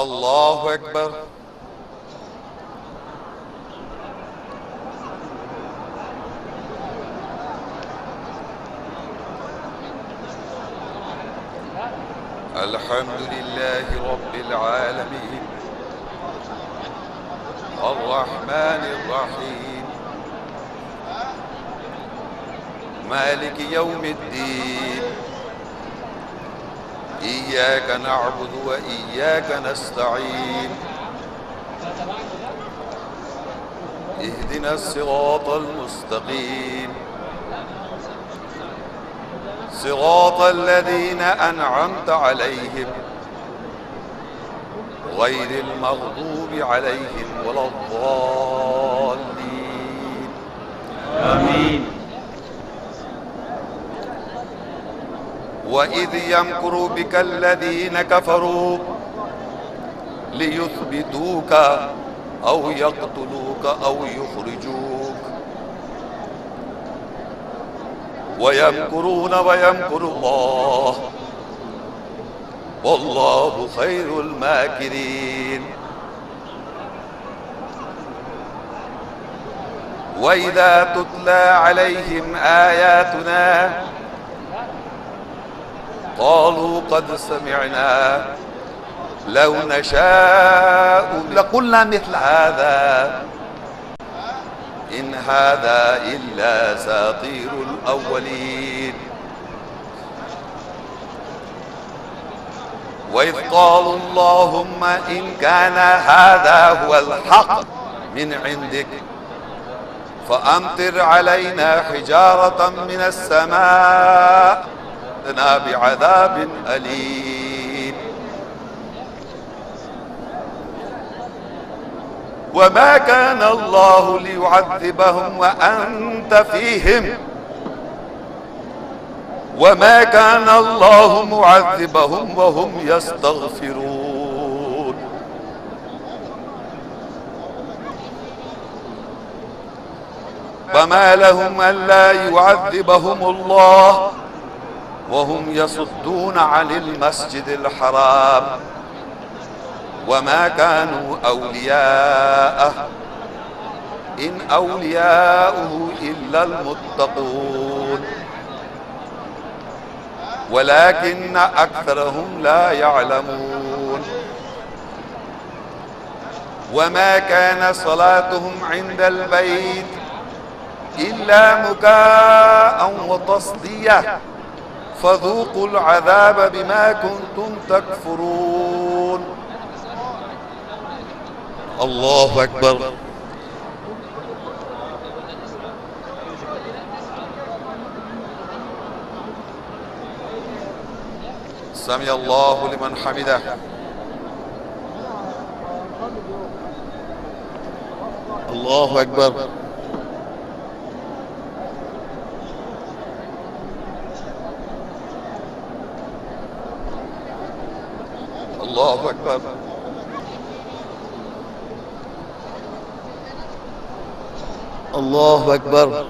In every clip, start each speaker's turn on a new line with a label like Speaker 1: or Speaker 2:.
Speaker 1: الله أكبر. الحمد لله رب العالمين الرحمن الرحيم مالك يوم الدين إياك نعبد وإياك نستعين اهدنا الصراط المستقيم صراط الذين أنعمت عليهم غير المغضوب عليهم ولا الضالين
Speaker 2: آمين.
Speaker 1: وإذ يمكر بك الذين كفروا ليثبتوك أو يقتلوك أو يخرجوك ويمكرون ويمكر الله والله خير الماكرين. وإذا تتلى عليهم آياتنا قالوا قد سمعنا لو نشاء لقلنا مثل هذا إن هذا إلا أساطير الأولين. وإذ قالوا اللهم إن كان هذا هو الحق من عندك فأمطر علينا حجارة من السماء بعذاب أليم. وما كان الله ليعذبهم وأنت فيهم وما كان الله معذبهم وهم يستغفرون. فما لهم ألا يعذبهم الله وهم يصدون عن المسجد الحرام وما كانوا أولياءه إن أولياؤه إلا المتقون ولكن أكثرهم لا يعلمون. وما كان صلاتهم عند البيت إلا مكاء وتصدية فذوقوا العذاب بما كنتم تكفرون. الله أكبر. سمع الله لمن حمده. الله أكبر. الله أكبر. الله أكبر.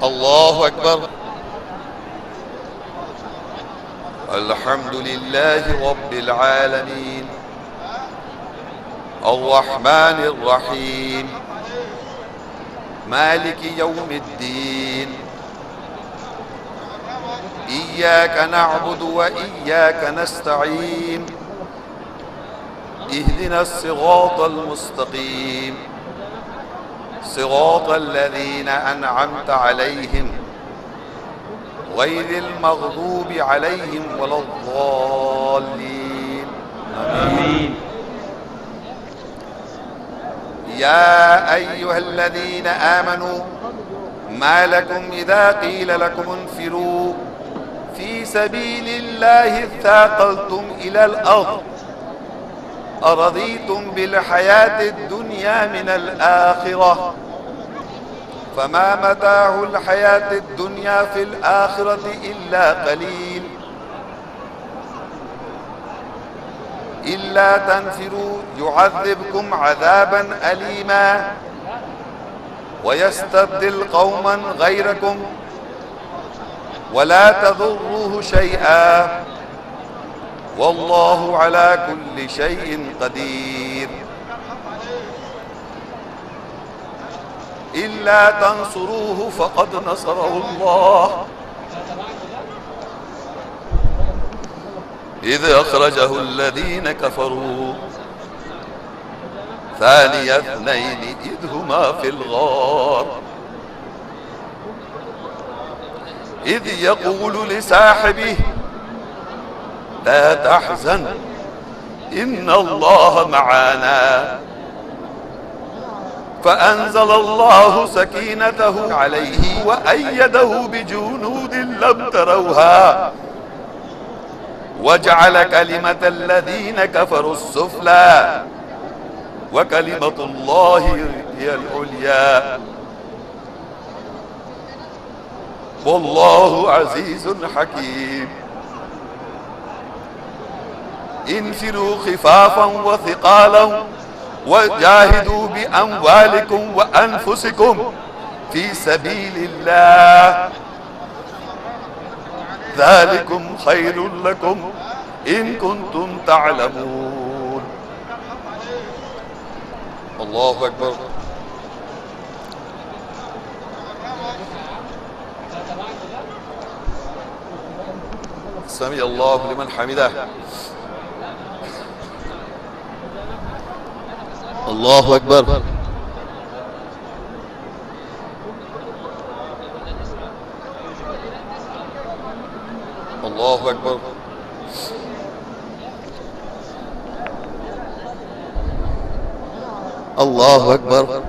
Speaker 1: الله أكبر. الحمد لله رب العالمين الرحمن الرحيم مالك يوم الدين إياك نعبد وإياك نستعين اهدنا الصراط المستقيم صراط الذين أنعمت عليهم غير المغضوب عليهم ولا الضالين.
Speaker 2: آمين.
Speaker 1: يا أيها الذين آمنوا ما لكم إذا قيل لكم انفروا في سبيل الله اثاقلتم إلى الأرض أرضيتم بالحياة الدنيا من الآخرة فما متاع الحياة الدنيا في الآخرة إلا قليل إلا تنفروا يعذبكم عذابا أليما ويستبدل قوما غيركم ولا تضروه شيئا والله على كل شيء قدير. إلا تنصروه فقد نصره الله إذ أخرجه الذين كفروا ثاني اثنين إذ هما في الغار إذ يقول لصاحبه لا تحزن إن الله معنا فأنزل الله سكينته عليه وأيده بجنود لم تروها وجعل كلمة الذين كفروا السفلى وكلمة الله هي العليا والله عزيز حكيم. انفروا خفافا وثقالا وجاهدوا بأموالكم وأنفسكم في سبيل الله ذلكم خير لكم إن كنتم تعلمون. الله أكبر. سمع الله لمن حمده. الله أكبر. الله أكبر. الله أكبر.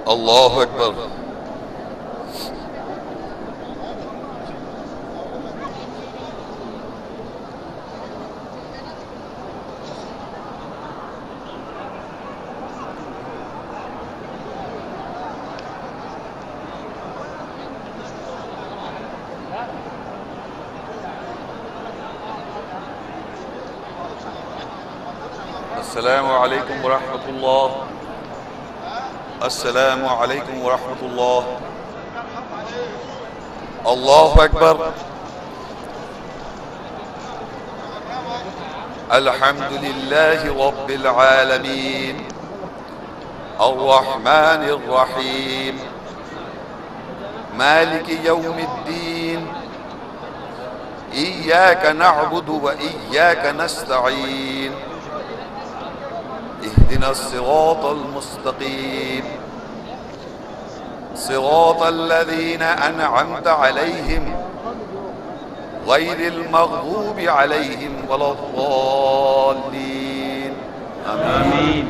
Speaker 1: الله أكبر. السلام عليكم ورحمة الله. السلام عليكم ورحمة الله. الله أكبر. الحمد لله رب العالمين الرحمن الرحيم مالك يوم الدين إياك نعبد وإياك نستعين اهدنا الصراط المستقيم صراط الذين أنعمت عليهم غير المغضوب عليهم ولا الضالين آمين.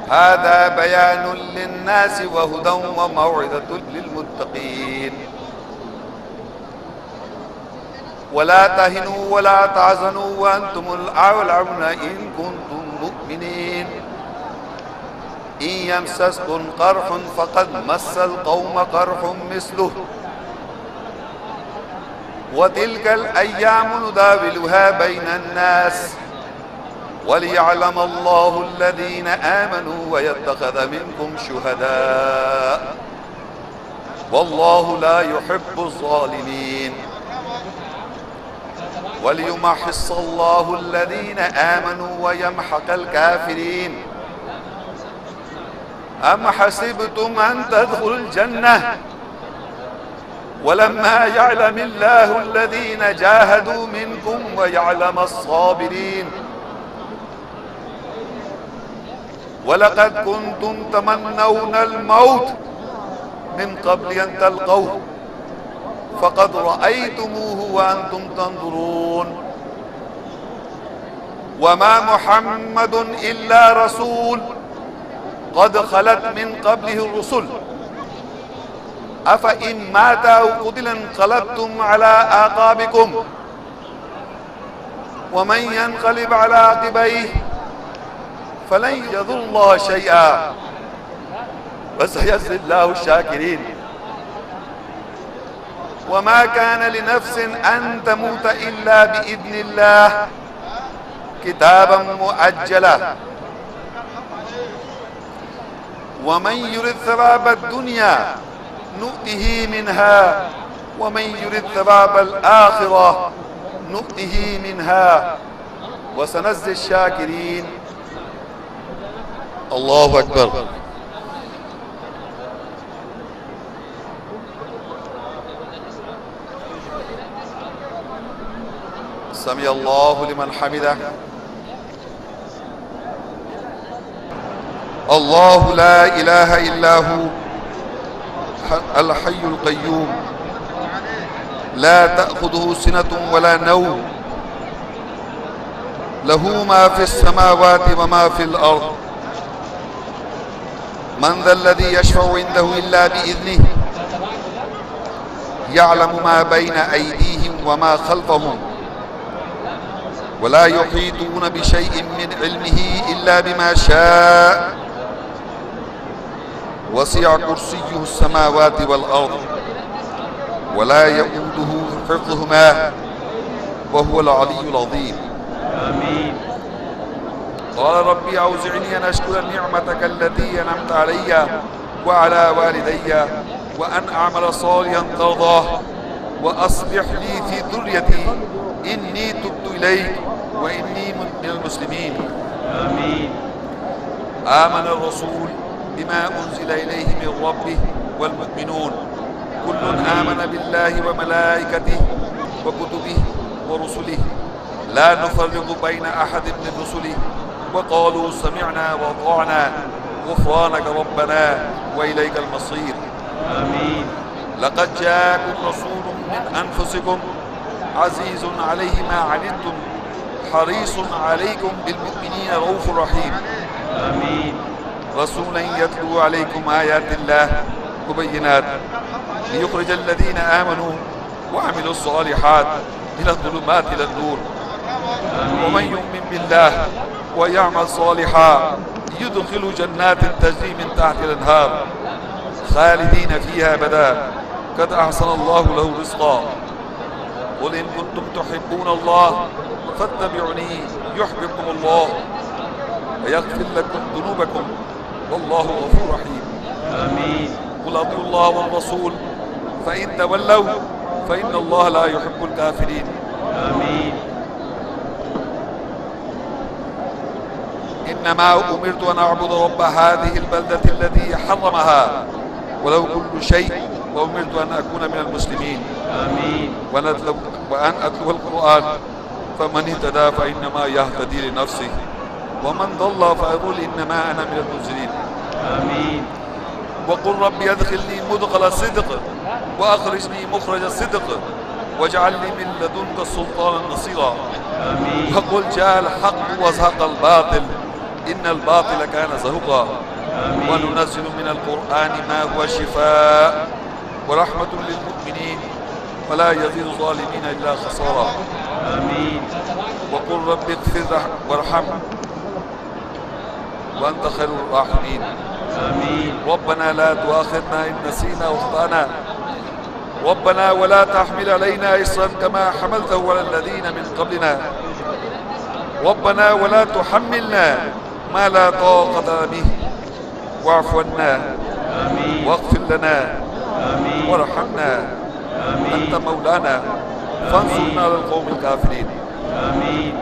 Speaker 1: هذا بيان للناس وهدى وموعظة للمتقين. ولا تهنوا ولا تحزنوا وأنتم الأعلون إن كنتم مؤمنين إن يمسسكم قرح فقد مس القوم قرح مثله وتلك الأيام نداولها بين الناس وليعلم الله الذين آمنوا ويتخذ منكم شهداء والله لا يحب الظالمين وليمحص الله الذين آمنوا ويمحق الكافرين. أم حسبتم أن تدخلوا الجنة ولما يعلم الله الذين جاهدوا منكم ويعلم الصابرين ولقد كنتم تمنون الموت من قبل أن تلقوه فقد رأيتموه وأنتم تنظرون وما محمد إلا رسول قد خلت من قبله الرسل أفإن مات أو قتل انقلبتم على أعقابكم ومن ينقلب على عقبيه فلن يضر الله شيئا وسيجزي الله الشاكرين. وما كان لنفس أن تموت إلا بإذن الله كتابا مؤجلا ومن يرد ثواب الدنيا نؤته منها ومن يرد ثواب الآخرة نؤته منها وسنجزي الشاكرين. الله أكبر. سمع الله لمن حمده. الله لا إله إلا هو الحي القيوم لا تأخذه سنة ولا نوم له ما في السماوات وما في الأرض من ذا الذي يشفع عنده إلا بإذنه يعلم ما بين أيديهم وما خلفهم ولا يحيطون بشيء من علمه إلا بما شاء وسع كرسيه السماوات والأرض ولا يؤوده حفظهما وهو العلي العظيم.
Speaker 2: آمين.
Speaker 1: قال ربي أوزعني أن أشكر نعمتك التي أنعمت علي وعلى والدي وأن أعمل صالحا ترضاه وأصلح لي في ذريتي إني تبت إليك وإني من المسلمين.
Speaker 2: آمين.
Speaker 1: آمن الرسول بما أنزل إليه من ربه والمؤمنون كل آمن بالله وملائكته وكتبه ورسله لا نفرق بين أحد من رسله وقالوا سمعنا وأطعنا غفرانك ربنا وإليك المصير.
Speaker 2: آمين.
Speaker 1: لقد جاءكم رسول من أنفسكم عزيز عليه ما عنتم حريص عليكم بالمؤمنين رؤوف رحيم.
Speaker 2: آمين.
Speaker 1: رسولا يتلو عليكم آيات الله مبينات ليخرج الذين آمنوا وعملوا الصالحات إلى الظلمات إلى النور. ومن يؤمن بالله ويعمل صالحا يدخل جنات تجري من تحت الأنهار خالدين فيها أبدا قد أحسن الله له رزقا. قل إن كنتم تحبون الله فاتبعوني يحببكم الله ويغفر لكم ذنوبكم والله غفور رحيم.
Speaker 2: آمين.
Speaker 1: قل أطيعوا الله والرسول فإن تولوا فإن الله لا يحب الكافرين.
Speaker 2: آمين.
Speaker 1: إنما أمرت أن أعبد رب هذه البلدة الذي حرمها ولو كل شيء وأمرت أن أكون من المسلمين.
Speaker 2: آمين.
Speaker 1: وأن أتلو القرآن فمن اهتدى فإنما يهتدي لنفسه ومن ضل فيقول إنما أنا من المنزلين.
Speaker 2: آمين.
Speaker 1: وقل ربي أدخلني مدخل صدق وأخرجني مخرج صدق واجعل لي من لدنك سلطانا نصيرا.
Speaker 2: آمين.
Speaker 1: وقل جاء الحق وزهق الباطل إن الباطل كان زهقا.
Speaker 2: آمين.
Speaker 1: وننزل من القرآن ما هو شفاء ورحمة للمؤمنين ولا يزيد الظالمين إلا خسارا.
Speaker 2: آمين.
Speaker 1: وقل رب اغفر وارحم وأنت خير الراحمين.
Speaker 2: آمين.
Speaker 1: ربنا لا تؤاخذنا إن نسينا واخطأنا ربنا ولا تحمل علينا إصرا كما حملته على الذين من قبلنا ربنا ولا تحملنا ما لا طاقة به واعف عنا
Speaker 2: آمين.
Speaker 1: واغفر لنا
Speaker 2: آمين.
Speaker 1: وارحمنا
Speaker 2: آمين.
Speaker 1: أنت مولانا فانصرنا على القوم الكافرين.
Speaker 2: آمين.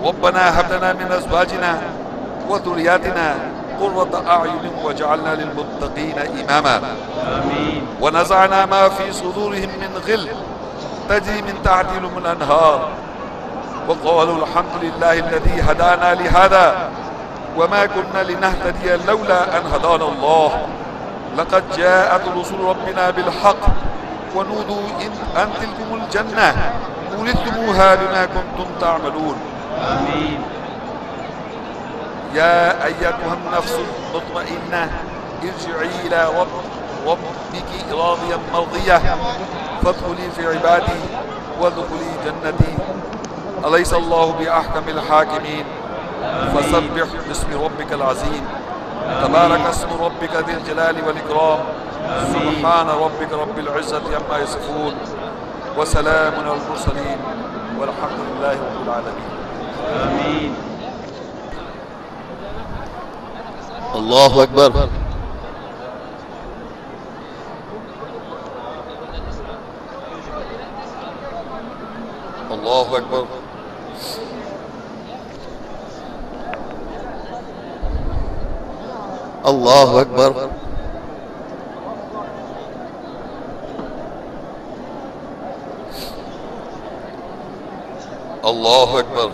Speaker 1: ربنا هب لنا من أزواجنا وذرياتنا قرة أعين واجعلنا للمتقين إماما.
Speaker 2: آمين.
Speaker 1: ونزعنا ما في صدورهم من غل تجري من تحتهم الأنهار وقالوا الحمد لله الذي هدانا لهذا وما كنا لنهتدي لولا أن هدانا الله لقد جاءت رسل ربنا بالحق ونودوا أن تلكم الجنة أورثتموها بما كنتم تعملون.
Speaker 2: آمين.
Speaker 1: يا أيتها النفس المطمئنة ارجعي إلى ربك راضيا مرضية فادخلي في عبادي وادخلي جنتي أليس الله بأحكم الحاكمين. فسبح باسم ربك العظيم تبارك اسم ربك ذي الجلال والإكرام سبحان ربك رب العزة عما يصفون وسلام على المرسلين والحمد لله رب العالمين.
Speaker 2: آمين.
Speaker 3: اللہ اکبر. اللہ اکبر. اللہ اکبر. اللہ اکبر.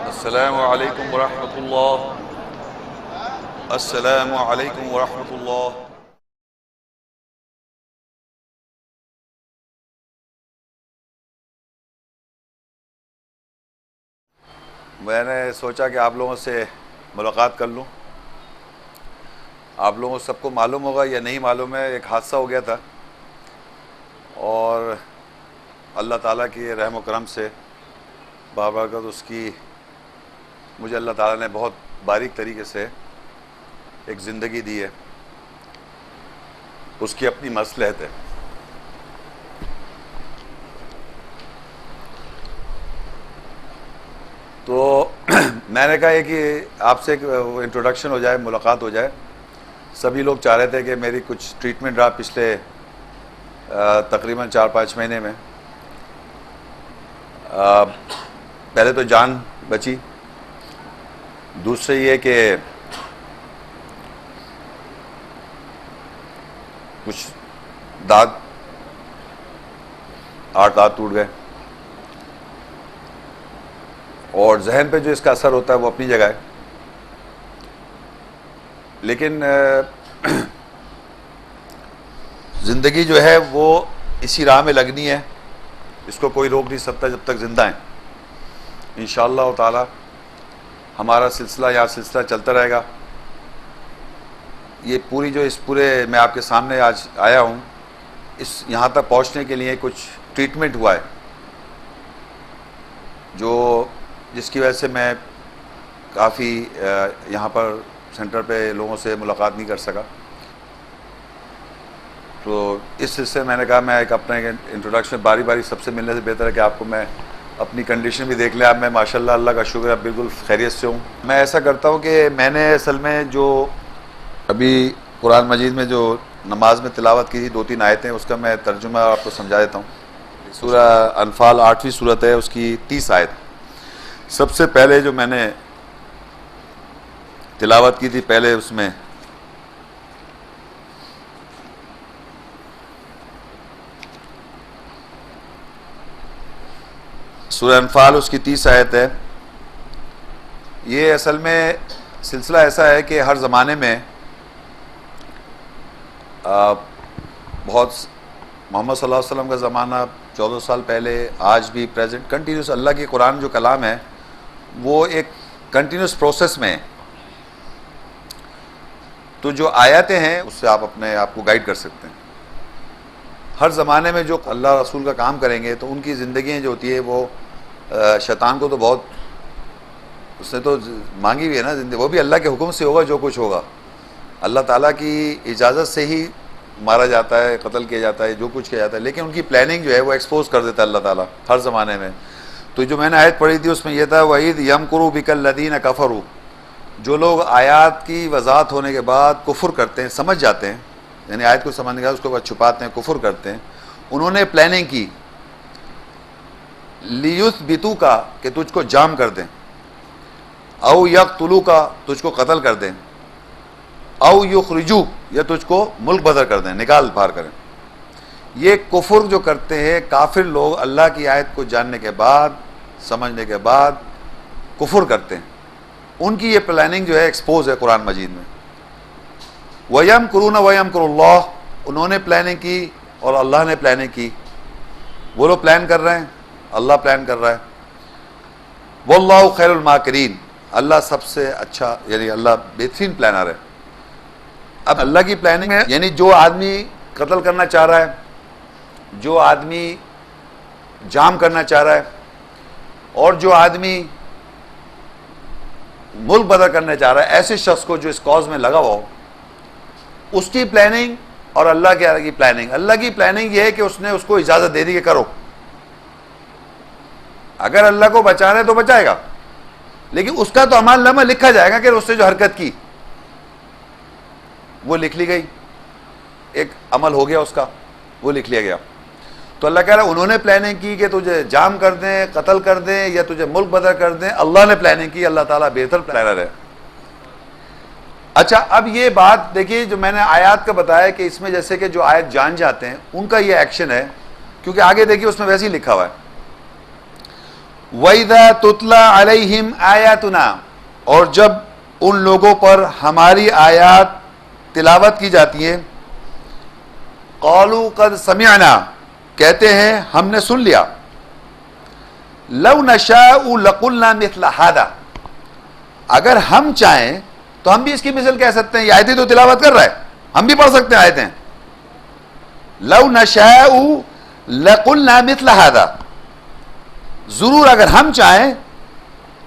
Speaker 1: السلام علیکم ورحمۃ اللہ. السلام علیکم ورحمۃ اللہ. میں نے سوچا کہ آپ لوگوں سے ملاقات کر لوں. آپ لوگوں سب کو معلوم ہوگا یا نہیں معلوم ہے، ایک حادثہ ہو گیا تھا اور اللہ تعالیٰ کی رحم و کرم سے بابرکت اس کی مجھے اللہ تعالیٰ نے بہت باریک طریقے سے ایک زندگی دی ہے. اس کی اپنی مصلحت ہے. تو میں نے کہا ہے کہ آپ سے ایک انٹروڈکشن ہو جائے، ملاقات ہو جائے. سبھی لوگ چاہ رہے تھے کہ میری کچھ ٹریٹمنٹ رہا پچھلے تقریباً 4-5 مہینے میں. پہلے تو جان بچی، دوسرے یہ کہ کچھ دانت 8 دانت ٹوٹ گئے، اور ذہن پہ جو اس کا اثر ہوتا ہے وہ اپنی جگہ ہے. لیکن زندگی جو ہے وہ اسی راہ میں لگنی ہے، اس کو کوئی روک نہیں سکتا جب تک زندہ ہیں. انشاءاللہ تعالی ہمارا سلسلہ یا سلسلہ چلتا رہے گا. یہ پوری جو اس پورے میں آپ کے سامنے آج آیا ہوں، اس یہاں تک پہنچنے کے لیے کچھ ٹریٹمنٹ ہوا ہے جس کی وجہ سے میں کافی یہاں پر سینٹر پہ لوگوں سے ملاقات نہیں کر سکا. تو اس سلسلے میں نے کہا میں ایک اپنے انٹروڈکشن باری باری سب سے ملنے سے بہتر ہے کہ آپ کو میں اپنی کنڈیشن بھی دیکھ لیں. اب میں ماشاءاللہ اللہ کا شکر ہے بالکل خیریت سے ہوں. میں ایسا کرتا ہوں کہ میں نے اصل میں جو ابھی قرآن مجید میں جو نماز میں تلاوت کی تھی 2-3 آیتیں، اس کا میں ترجمہ آپ کو سمجھا دیتا ہوں. سورہ انفال 8ویں سورت ہے، اس کی 30 آیت. سب سے پہلے جو میں نے تلاوت کی تھی پہلے اس میں سورہ انفال اس کی 30 آیت ہے. یہ اصل میں سلسلہ ایسا ہے کہ ہر زمانے میں بہت محمد صلی اللہ علیہ وسلم کا زمانہ 14 سال پہلے، آج بھی پریزنٹ کنٹینیوس اللہ کی قرآن جو کلام ہے وہ ایک کنٹینیوس پروسیس میں ہے. تو جو آیاتیں ہیں اس سے آپ اپنے آپ کو گائیڈ کر سکتے ہیں. ہر زمانے میں جو اللہ رسول کا کام کریں گے تو ان کی زندگیاں جو ہوتی ہے وہ شیطان کو تو بہت اس نے تو مانگی ہوئی ہے نا زندگی، وہ بھی اللہ کے حکم سے ہوگا جو کچھ ہوگا. اللہ تعالیٰ کی اجازت سے ہی مارا جاتا ہے، قتل کیا جاتا ہے، جو کچھ کیا جاتا ہے، لیکن ان کی پلاننگ جو ہے وہ ایکسپوز کر دیتا ہے اللہ تعالیٰ ہر زمانے میں. تو جو میں نے آیت پڑھی تھی اس میں یہ تھا وَإِذْ يَمْكُرُ بِكَ الَّذِينَ كَفَرُوا. جو لوگ آیات کی وضاحت ہونے کے بعد کفر کرتے ہیں، سمجھ جاتے ہیں، یعنی آیت کو سمجھنے کے بعد اس کو بعد چھپاتے ہیں، کفر کرتے ہیں، انہوں نے پلاننگ کی لِيُثْبِتُوكَ کہ تجھ کو جام کر دیں، او یقتلوک تجھ کو قتل کر دیں، او یخرجوک یا تجھ کو ملک بدر کر دیں، نکال پھار کریں. یہ کفر جو کرتے ہیں کافر لوگ اللہ کی آیت کو جاننے کے بعد، سمجھنے کے بعد کفر کرتے ہیں، ان کی یہ پلاننگ جو ہے ایکسپوز ہے قرآن مجید میں. وَيَمْكُرُونَ وَيَمْكُرُ اللَّهُ، انہوں نے پلاننگ کی اور اللہ نے پلاننگ کی. وہ لوگ پلان کر رہے ہیں، اللہ پلان کر رہا ہے. واللہ خیر الماکرین، اللہ سب سے اچھا، یعنی اللہ بہترین پلانر ہے۔ اب اللہ کی پلاننگ ہے، یعنی جو آدمی قتل کرنا چاہ رہا ہے، جو آدمی جام کرنا چاہ رہا ہے، اور جو آدمی ملک بدر کرنا چاہ رہا ہے، ایسے شخص کو جو اس کاز میں لگا ہوا ہو، اس کی پلاننگ اور اللہ کی پلاننگ، اللہ کی پلاننگ یہ ہے کہ اس نے اس کو اجازت دے دی کہ کرو۔ اگر اللہ کو بچانا ہے تو بچائے گا، لیکن اس کا تو اعمال نامہ لکھا جائے گا کہ اس نے جو حرکت کی وہ لکھ لی گئی، ایک عمل ہو گیا اس کا، وہ لکھ لیا گیا۔ تو اللہ کہہ رہا ہے انہوں نے پلاننگ کی کہ تجھے جام کر دیں، قتل کر دیں، یا تجھے ملک بدر کر دیں، اللہ نے پلاننگ کی، اللہ تعالیٰ بہتر پلانر ہے۔ اچھا، اب یہ بات دیکھیے جو میں نے آیات کا بتایا کہ اس میں جیسے کہ جو آیت جان جاتے ہیں ان کا یہ ایکشن ہے، کیونکہ آگے دیکھیے اس میں ویسے ہی لکھا ہوا ہے وَإِذَا تُتْلَى عَلَيْهِمْ آيَاتُنَا، اور جب ان لوگوں پر ہماری آیات تلاوت کی جاتی ہیں، قَالُوا قَدْ سَمِعْنَا، کہتے ہیں ہم نے سن لیا، لَوْ نَشَاءُ لَقُلْنَا مِثْلَ هَذَا، اگر ہم چاہیں تو ہم بھی اس کی مثل کہہ سکتے ہیں، یہ آیتیں تو تلاوت کر رہا ہے، ہم بھی پڑھ سکتے ہیں آیتیں، لَوْ نَشَاءُ لَقُلْنَا مِثْلَ هَذَا، ضرور اگر ہم چاہیں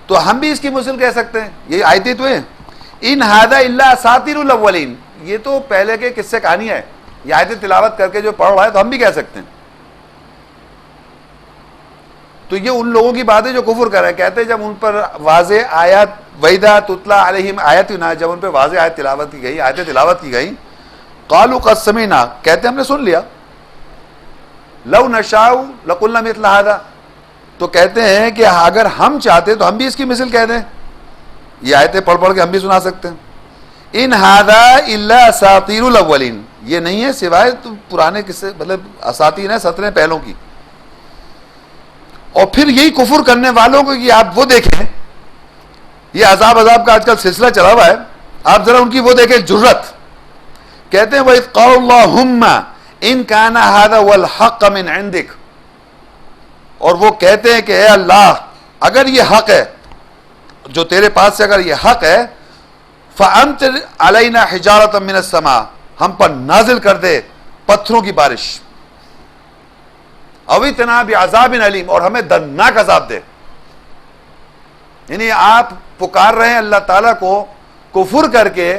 Speaker 1: تو ہم بھی اس کی مثل کہہ سکتے ہیں، یہ آیتیں تو ہیں، ان ھذا الا اساطیر الاولین، یہ تو پہلے کے قصے کہانی ہے، یہ آیتیں تلاوت کر کے جو پڑھ رہا ہے تو ہم بھی کہہ سکتے ہیں۔ تو یہ ان لوگوں کی بات ہے جو کفر کر رہے ہیں، کہتے ہیں جب ان پر واضح آیات وَإِذَا تُتْلَى عَلَيْهِمْ آیَاتُنَا، جب ان پہ واضح آیت تلاوت کی گئی، آیتیں تلاوت کی گئی، قَالُوا قَدْ سَمِعْنَا، کہتے ہیں ہم نے سن لیا، لَوْ نَشَاءُ لَقُلْنَا مِثْلَ هَذَا، تو کہتے ہیں کہ اگر ہم چاہتے تو ہم بھی اس کی مثل کہہ دیں، یہ آیتیں پڑھ پڑھ کے ہم بھی سنا سکتے ہیں۔ ان ھذا الا اساطیر الاولین، یہ نہیں ہے سوائے تو پرانے قصے، مطلب اساطیر ہیں 17 پہلوں کی۔ اور پھر یہی کفر کرنے والوں کو کہ آپ وہ دیکھیں، یہ عذاب کا آج کل سلسلہ چلا ہوا ہے، آپ ذرا ان کی وہ دیکھیں جرت، کہتے ہیں وَإِذْ قَالَ اللَّهُمَّ إِنْ كَانَ هَذَا وَالْحَقَّ مِنْ عِنْدِكَ، اور وہ کہتے ہیں کہ اے اللہ اگر یہ حق ہے، جو تیرے پاس سے اگر یہ حق ہے، فَأَمْطِرْ عَلَيْنَا حِجَارَةً مِنَ السَّمَاءِ، ہم پر نازل کر دے پتھروں کی بارش، اَوْ ائْتِنَا بِعَذَابٍ أَلِيمٍ، اور ہمیں دردناک عذاب دے۔ یعنی آپ پکار رہے ہیں اللہ تعالیٰ کو کفر کر کے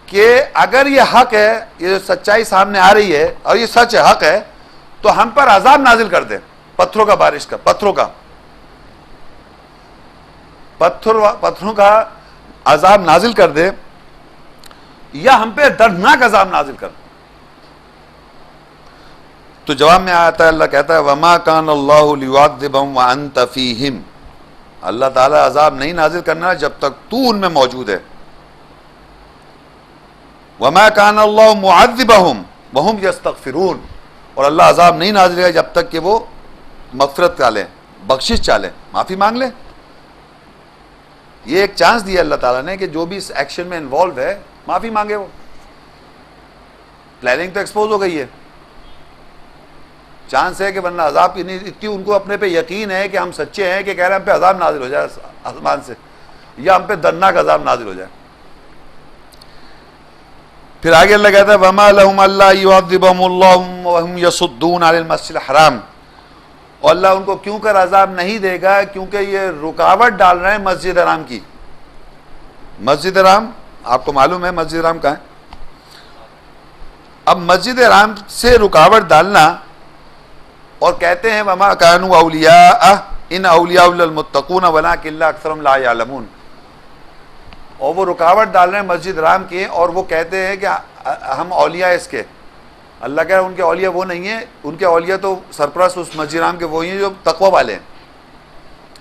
Speaker 1: کہ اگر یہ حق ہے، یہ جو سچائی سامنے آ رہی ہے اور یہ سچ ہے، حق ہے، تو ہم پر عذاب نازل کر دے، پتھروں کا بارش کا، پتھروں کا عذاب نازل کر دے، یا ہم پہ دردناک عذاب نازل کر دے۔ تو جواب میں آتا ہے، اللہ کہتا ہے وَمَا كَانَ اللَّهُ لِيُعَذِّبَهُمْ وَأَنْتَ فِيهِمْ، اللہ تعالیٰ عذاب نہیں نازل کرنا جب تک تو ان میں موجود ہے۔ وَمَا كَانَ اللَّهُ مُعَذِّبَهُمْ وَهُمْ يَسْتَغْفِرُونَ، اور اللہ عذاب نہیں نازل کرے جب تک کہ وہ مغفرت چالیں، بخشش چالیں، معافی مانگ لیں۔ یہ ایک چانس دیا اللہ تعالیٰ نے کہ جو بھی اس ایکشن میں انوالو ہے معافی مانگے، وہ پلاننگ تو ایکسپوز ہو گئی ہے، چانس ہے کہ ورنہ عذاب کی نہیں، اتنی ان کو اپنے پہ یقین ہے کہ ہم سچے ہیں کہ کہہ رہے ہیں ہم پہ عذاب نازل ہو جائے آسمان سے، یا ہم پہ دردناک عذاب نازل ہو جائے۔ پھر آگے اللہ کہتا ہے وَمَا لَهُمْ أَلَّا يُعَذِّبَهُمُ اللَّهُ وَهُمْ يَصُدُّونَ عَنِ الْمَسْجِدِ الْحَرَامِ، اور اللہ ان کو کیوں کر عذاب نہیں دے گا؟ کیونکہ یہ رکاوٹ ڈال رہے ہیں مسجد حرام کی۔ مسجد حرام آپ کو معلوم ہے مسجد حرام کہاں ہے؟ اب مسجد حرام سے رکاوٹ ڈالنا، اور کہتے ہیں وَمَا كَانُوا أَوْلِيَاءَ إِنْ أَوْلِيَاءُ إِلَّا الْمُتَّقُونَ وَلَٰكِنَّ أَكْثَرَهُمْ لَا يَعْلَمُونَ، اور وہ رکاوٹ ڈال رہے ہیں مسجد حرام کی، اور وہ کہتے ہیں کہ ہم اولیاء اس کے۔ اللہ کہہ رہا ہے ان کے اولیاء وہ نہیں ہیں، ان کے اولیاء تو سرپرست اس مسجد حرام کے وہی ہیں جو تقوی والے ہیں،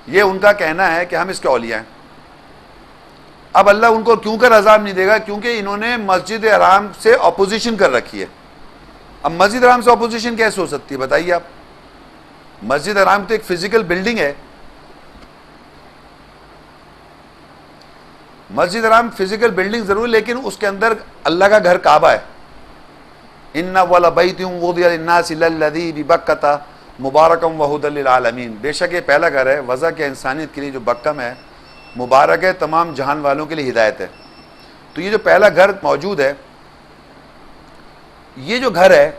Speaker 1: یہ ان کا کہنا ہے کہ ہم اس کے اولیاء ہیں۔ اب اللہ ان کو کیوں کر عذاب نہیں دے گا؟ کیونکہ انہوں نے مسجد حرام سے اپوزیشن کر رکھی ہے۔ اب مسجد حرام سے اپوزیشن کیسے ہو سکتی ہے بتائیے آپ؟ مسجد حرام تو ایک فزیکل بلڈنگ ہے، مسجد حرام فزیکل بلڈنگ ضرور، لیکن اس کے اندر اللہ کا گھر کعبہ ہے۔ ان اول بیت وضع للناس للذی ببکۃ مبارکم وہدی للعالمین، بے شک یہ پہلا گھر ہے وضع کے انسانیت کے لیے جو بکم ہے، مبارک ہے تمام جہان والوں کے لیے ہدایت ہے۔ تو یہ جو پہلا گھر موجود ہے، یہ جو گھر ہے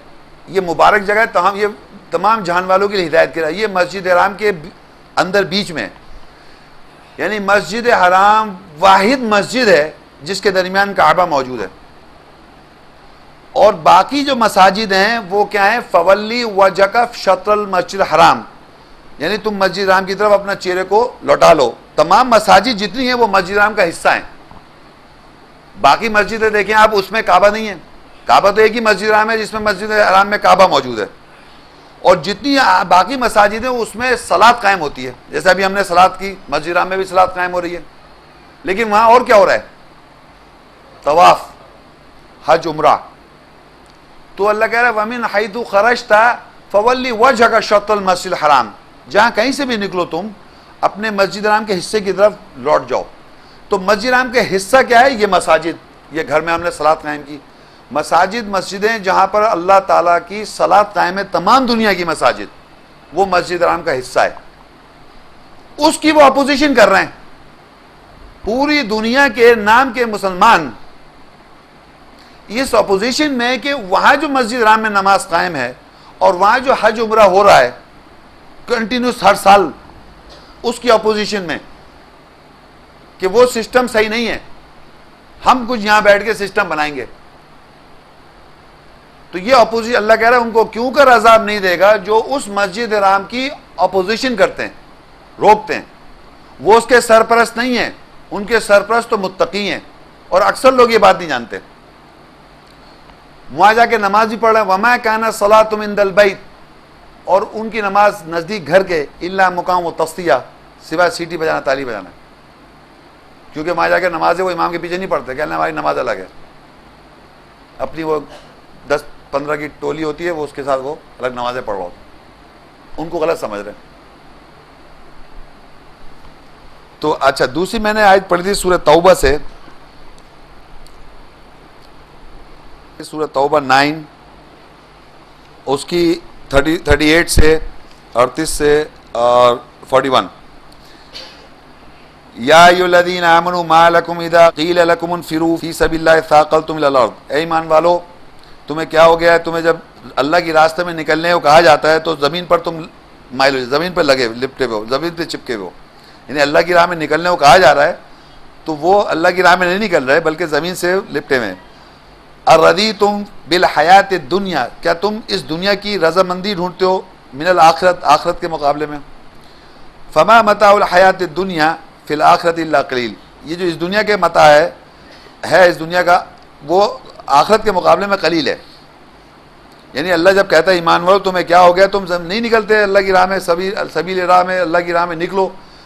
Speaker 1: یہ مبارک جگہ ہے، یہ تمام جہان والوں کے لیے ہدایت کے لیے۔ یہ مسجد حرام کے اندر بیچ میں، یعنی مسجد حرام واحد مسجد ہے جس کے درمیان کعبہ موجود ہے، اور باقی جو مساجد ہیں وہ کیا ہیں؟ فولی وجہک شطر المسجد الحرام، یعنی تم مسجد حرام کی طرف اپنا چہرے کو لوٹا لو۔ تمام مساجد جتنی ہیں وہ مسجد حرام کا حصہ ہیں۔ باقی مسجدیں دیکھیں آپ، اس میں کعبہ نہیں ہے، کعبہ تو ایک ہی مسجد حرام ہے جس میں مسجد حرام میں کعبہ موجود ہے، اور جتنی باقی مساجد ہیں اس میں صلاۃ قائم ہوتی ہے، جیسے ابھی ہم نے صلاۃ کی، مسجد حرام میں بھی صلاۃ قائم ہو رہی ہے، لیکن وہاں اور کیا ہو رہا ہے؟ طواف، حج، عمرہ۔ تو اللہ کہہ رہا ہے وَمِنْ حَيْثُ خَرَجْتَ فَوَلِّ وَجْهَكَ شَطْرَ الْمَسْجِدِ الْحَرَامِ، جہاں کہیں سے بھی نکلو تم اپنے مسجد حرام کے حصے کی طرف لوٹ جاؤ۔ تو مسجد حرام کا حصہ کیا ہے؟ یہ مساجد، یہ گھر میں ہم نے صلاۃ قائم کی۔ مساجد، مسجدیں جہاں پر اللہ تعالیٰ کی صلاۃ قائم ہے، تمام دنیا کی مساجد، وہ مسجد حرام کا حصہ ہے۔ اس کی وہ اپوزیشن کر رہے ہیں۔ پوری دنیا کے نام کے مسلمان اس اپوزیشن میں کہ وہاں جو مسجد حرام میں نماز قائم ہے اور وہاں جو حج عمرہ ہو رہا ہے کنٹینیوس ہر سال، اس کی اپوزیشن میں کہ وہ سسٹم صحیح نہیں ہے، ہم کچھ یہاں بیٹھ کے سسٹم بنائیں گے۔ تو یہ اپوزیشن اللہ کہہ رہا ہے ان کو کیوں کر عذاب نہیں دے گا جو اس مسجد حرام کی اپوزیشن کرتے ہیں، روکتے ہیں۔ وہ اس کے سرپرست نہیں ہیں، ان کے سرپرست تو متقی ہیں، اور اکثر لوگ یہ بات نہیں جانتے۔ وہاں جا کے نماز بھی پڑھ رہے ہیں، وَمَا كَانَ صَلَاتُهُمْ عِندَ الْبَيْتِ، اور ان کی نماز نزدیک گھر کے الا مقام و تصدیہ، سوائے سیٹی بجانا، تالی بجانا، کیونکہ وہاں جا کے نماز ہے وہ امام کے پیچھے نہیں پڑھتے، کہنا ہماری نماز الگ ہے، اپنی وہ 10-15 کی ٹولی ہوتی ہے وہ اس کے ساتھ وہ الگ نمازیں پڑھواؤ، ان کو غلط سمجھ رہے ہیں۔ تو اچھا، دوسری میں نے آیت پڑھی تھی سورہ توبہ سے، سورہ توبہ 9 اس کی 38 سے 38 سے اور 41۔ یا ایھا الذین آمنوا ما لکم اذا قیل لکم انفروا فی سبیل اللہ ثاقلتم الی الارض، اے ایمان والو تمہیں کیا ہو گیا ہے، تمہیں جب اللہ کی راستے میں نکلنے کو کہا جاتا ہے تو زمین پر تم مائل ہو، زمین پر لگے لپٹے ہوئے ہو، زمین پہ چپکے ہوئے ہو، یعنی اللہ کی راہ میں نکلنے کو کہا جا رہا ہے تو وہ اللہ کی راہ میں نہیں نکل رہے بلکہ زمین سے لپٹے ہوئے ہیں۔ اَرَضِیتُم بِالْحَیَاةِ الدُّنْیَا، کیا تم اس دنیا کی رضامندی ڈھونڈتے ہو من الآخرت، آخرت کے مقابلے میں؟ فما متاع الحیات الدنیا فی الآخرۃ الا قلیل، یہ جو اس دنیا کے متاع ہے اس دنیا کا، وہ آخرت کے مقابلے میں قلیل ہے۔ یعنی اللہ جب کہتا ہے ایمان والو تمہیں کیا ہو گیا، تم نہیں نکلتے اللہ کی راہ میں، سبیل راہ میں، اللہ کی راہ میں نکلو،